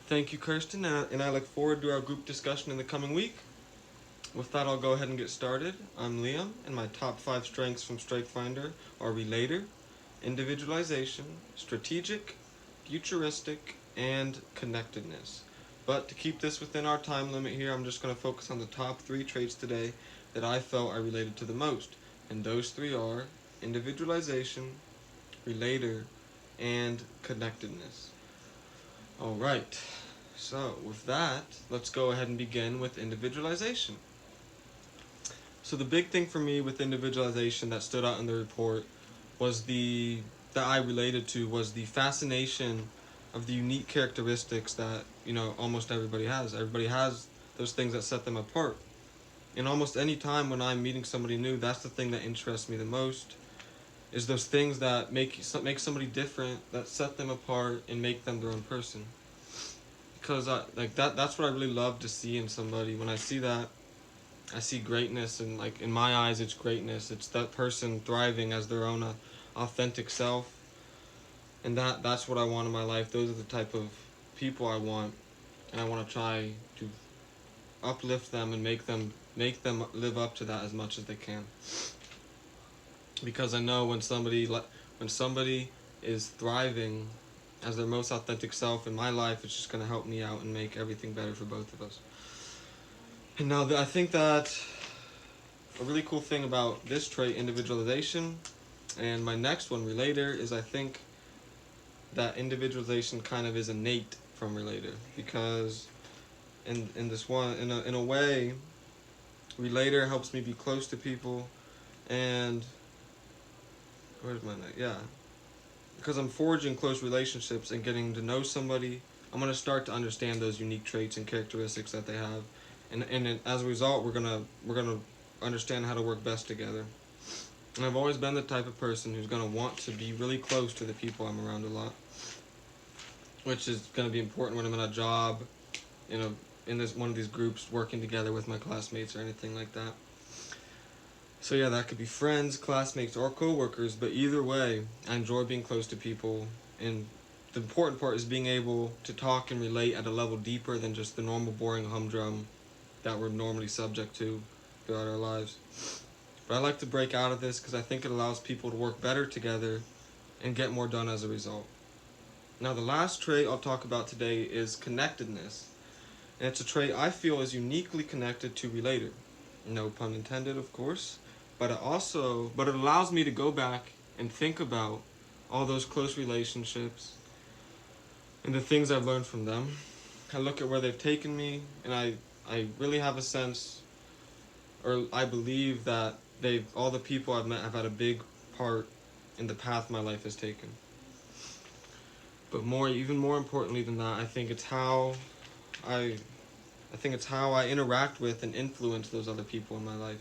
Thank you, Kirsten, and I look forward to our group discussion in the coming week. With that, I'll go ahead and get started. I'm Liam, and my top 5 strengths from StrengthsFinder are relator, individualization, strategic, futuristic, and connectedness. But to keep this within our time limit here, I'm just going to focus on the top 3 traits today that I felt I related to the most. And those 3 are individualization, relator, and connectedness. Alright, so with that, let's go ahead and begin with individualization. So the big thing for me with individualization that stood out in the report was that I related to was the fascination of the unique characteristics that, almost everybody has. Everybody has those things that set them apart. And almost any time when I'm meeting somebody new, that's the thing that interests me the most, is those things that make somebody different, that set them apart and make them their own person. Because that's what I really love to see in somebody. When I see that, I see greatness, and in my eyes it's greatness. It's that person thriving as their own authentic self. And that's what I want in my life. Those are the type of people I want, and I want to try to uplift them and make them live up to that as much as they can. Because I know when somebody is thriving as their most authentic self in my life, it's just going to help me out and make everything better for both of us. And now I think that a really cool thing about this trait, individualization, and my next one, relator, is I think that individualization kind of is innate from relator, because in a way, relator helps me be close to people, and where's my next? Yeah, because I'm forging close relationships and getting to know somebody, I'm gonna start to understand those unique traits and characteristics that they have, and as a result, we're gonna understand how to work best together. And I've always been the type of person who's gonna want to be really close to the people I'm around a lot, which is gonna be important when I'm in a job, in one of these groups, working together with my classmates or anything like that. So yeah, that could be friends, classmates, or coworkers, but either way, I enjoy being close to people, and the important part is being able to talk and relate at a level deeper than just the normal boring humdrum that we're normally subject to throughout our lives. But I like to break out of this because I think it allows people to work better together and get more done as a result. Now, the last trait I'll talk about today is connectedness, and it's a trait I feel is uniquely connected to relator. No pun intended, of course. But it allows me to go back and think about all those close relationships and the things I've learned from them. I look at where they've taken me, and I really have a sense, or I believe that all the people I've met have had a big part in the path my life has taken. But even more importantly than that, I think it's how I interact with and influence those other people in my life.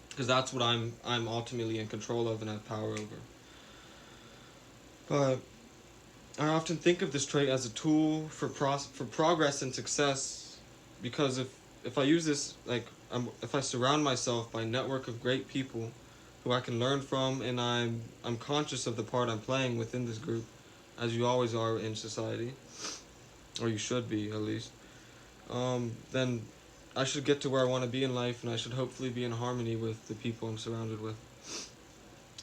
Because that's what I'm ultimately in control of and have power over. But I often think of this trait as a tool for progress and success, because if I use this, if I surround myself by a network of great people who I can learn from, and I'm conscious of the part I'm playing within this group, as you always are in society, or you should be at least, then I should get to where I want to be in life, and I should hopefully be in harmony with the people I'm surrounded with.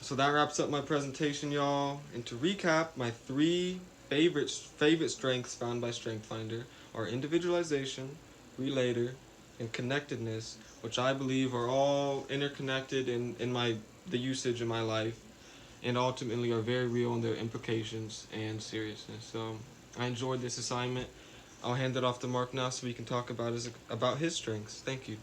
So that wraps up my presentation, y'all. And to recap, my 3 favorite strengths found by StrengthsFinder are individualization, relator, and connectedness, which I believe are all interconnected in the usage in my life, and ultimately are very real in their implications and seriousness. So I enjoyed this assignment. I'll hand it off to Mark now so we can talk about his strengths. Thank you.